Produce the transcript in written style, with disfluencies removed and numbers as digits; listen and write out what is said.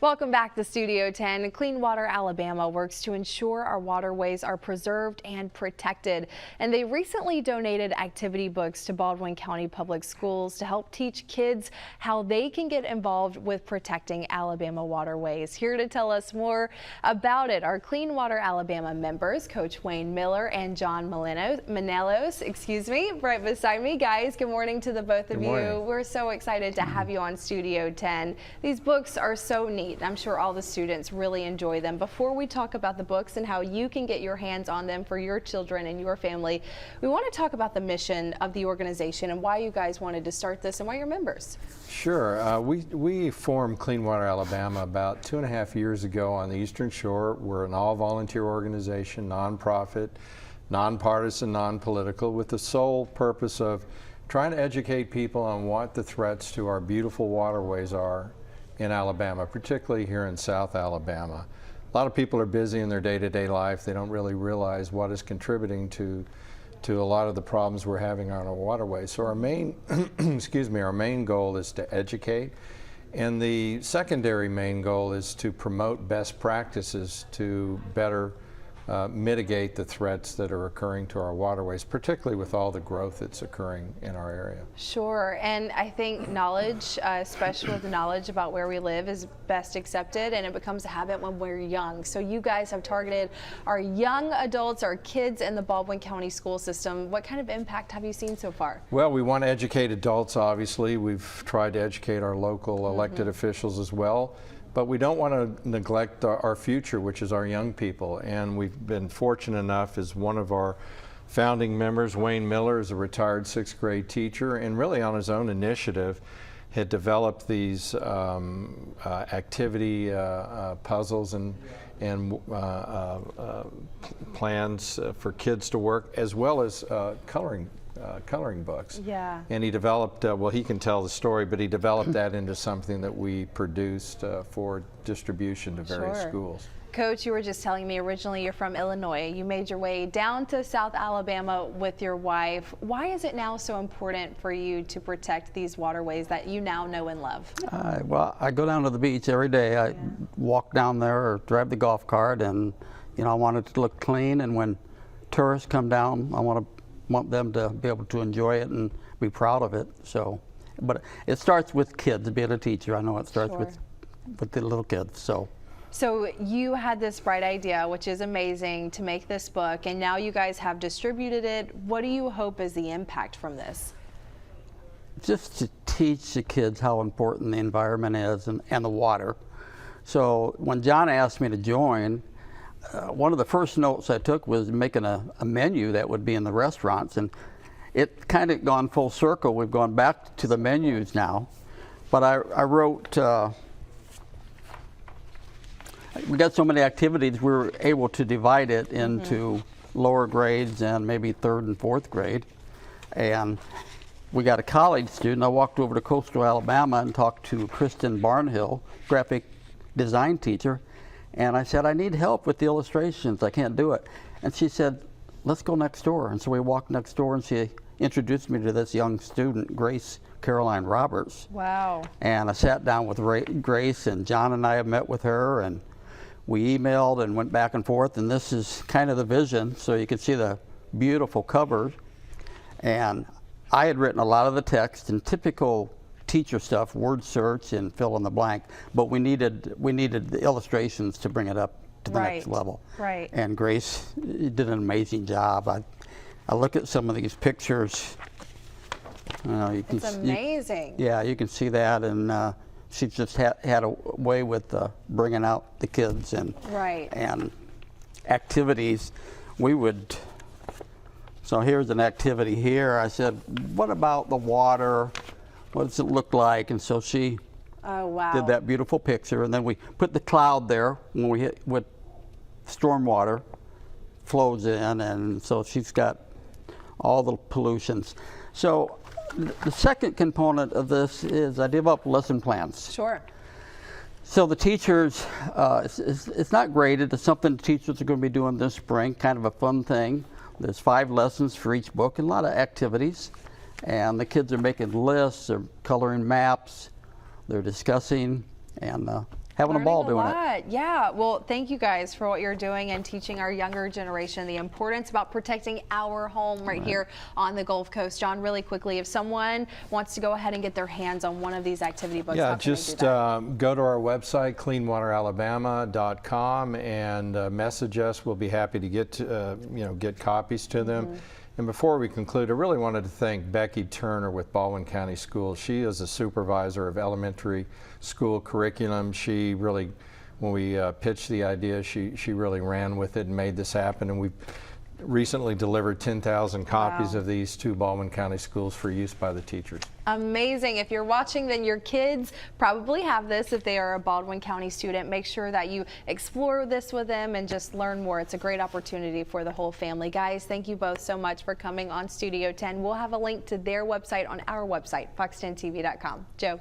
Welcome back to Studio 10. Clean Water Alabama works to ensure our waterways are preserved and protected. And they recently donated activity books to Baldwin County Public Schools to help teach kids how they can get involved with protecting Alabama waterways. Here to tell us more about it are Clean Water Alabama members, Coach Wayne Miller and John Manelos, right beside me. Guys, good morning to the both of you. We're so excited to have you on Studio 10. These books are so neat. I'm sure all the students really enjoy them. Before we talk about the books and how you can get your hands on them for your children and your family, we want to talk about the mission of the organization and why you guys wanted to start this and why you're members. Sure. We formed Clean Water Alabama about 2.5 years ago on the Eastern Shore. We're an all-volunteer organization, nonprofit, nonpartisan, non-political, with the sole purpose of trying to educate people on what the threats to our beautiful waterways are in Alabama, particularly here in South Alabama. A lot of people are busy in their day-to-day life. They don't really realize what is contributing to a lot of the problems we're having on our waterways. So our main, our main goal is to educate, and the secondary main goal is to promote best practices to better mitigate the threats that are occurring to our waterways, particularly with all the growth that's occurring in our area. Sure, and I think knowledge, especially with the knowledge about where we live, is best accepted, and it becomes a habit when we're young. So you guys have targeted our young adults, our kids in the Baldwin County school system. What kind of impact have you seen so far? Well, we want to educate adults, obviously. We've tried to educate our local elected officials as well. But we don't want to neglect our future, which is our young people. And we've been fortunate enough, as one of our founding members, Wayne Miller, is a retired 6th grade teacher, and really on his own initiative had developed these activity puzzles and plans for kids to work, as well as coloring books. Yeah. And he developed, well, he can tell the story, but he developed that into something that we produced for distribution to various schools. Coach, you were just telling me originally you're from Illinois. You made your way down to South Alabama with your wife. Why is it now so important for you to protect these waterways that you now know and love? Well, I go down to the beach every day. I walk down there or drive the golf cart, and I want it to look clean, and when tourists come down, I want them to be able to enjoy it and be proud of it. So, but it starts with kids. Being a teacher, I know it starts with the little kids. So you had this bright idea, which is amazing, to make this book, and now you guys have distributed it. What do you hope is the impact from this? Just to teach the kids how important the environment is and the water. So when John asked me to join, one of the first notes I took was making a menu that would be in the restaurants, and it kind of gone full circle. We've gone back to the menus now, but I wrote, we got so many activities, we were able to divide it into lower grades and maybe 3rd and 4th grade. And we got a college student. I walked over to Coastal Alabama and talked to Kristen Barnhill, graphic design teacher, and I said, I need help with the illustrations. I can't do it. And she said, let's go next door. And so we walked next door, and she introduced me to this young student, Grace Caroline Roberts. Wow. And I sat down with Grace, and John and I have met with her, and we emailed and went back and forth, and this is kind of the vision. So you can see the beautiful covers. And I had written a lot of the text and typical teacher stuff, word search and fill in the blank, but we needed the illustrations to bring it up to the next level. Right. And Grace did an amazing job. I look at some of these pictures. It's amazing. You can see that, and she just had a way with bringing out the kids and activities. So here's an activity here. I said, what about the water? What does it look like? And so she did that beautiful picture, and then we put the cloud there when we hit with storm water flows in, and so she's got all the pollutions. So the second component of this is I developed lesson plans. Sure. So the teachers, it's not graded. It's something the teachers are going to be doing this spring, kind of a fun thing. There's 5 lessons for each book and a lot of activities. And the kids are making lists, they're coloring maps, they're discussing, and having a ball Learning doing it. lot. Yeah, well, thank you guys for what you're doing and teaching our younger generation the importance about protecting our home right here on the Gulf Coast. John, really quickly, if someone wants to go ahead and get their hands on one of these activity books, how Yeah, can they do just that? go to our website, cleanwateralabama.com, and message us. We'll be happy to get copies to them. And before we conclude, I really wanted to thank Becky Turner with Baldwin County Schools. She is a supervisor of elementary school curriculum. She really, when we pitched the idea, she really ran with it and made this happen. And we recently delivered 10,000 copies Wow. of these to Baldwin County Schools for use by the teachers. Amazing. If you're watching, then your kids probably have this. If they are a Baldwin County student, make sure that you explore this with them and just learn more. It's a great opportunity for the whole family. Guys, thank you both so much for coming on Studio 10. We'll have a link to their website on our website, fox10tv.com. Joe.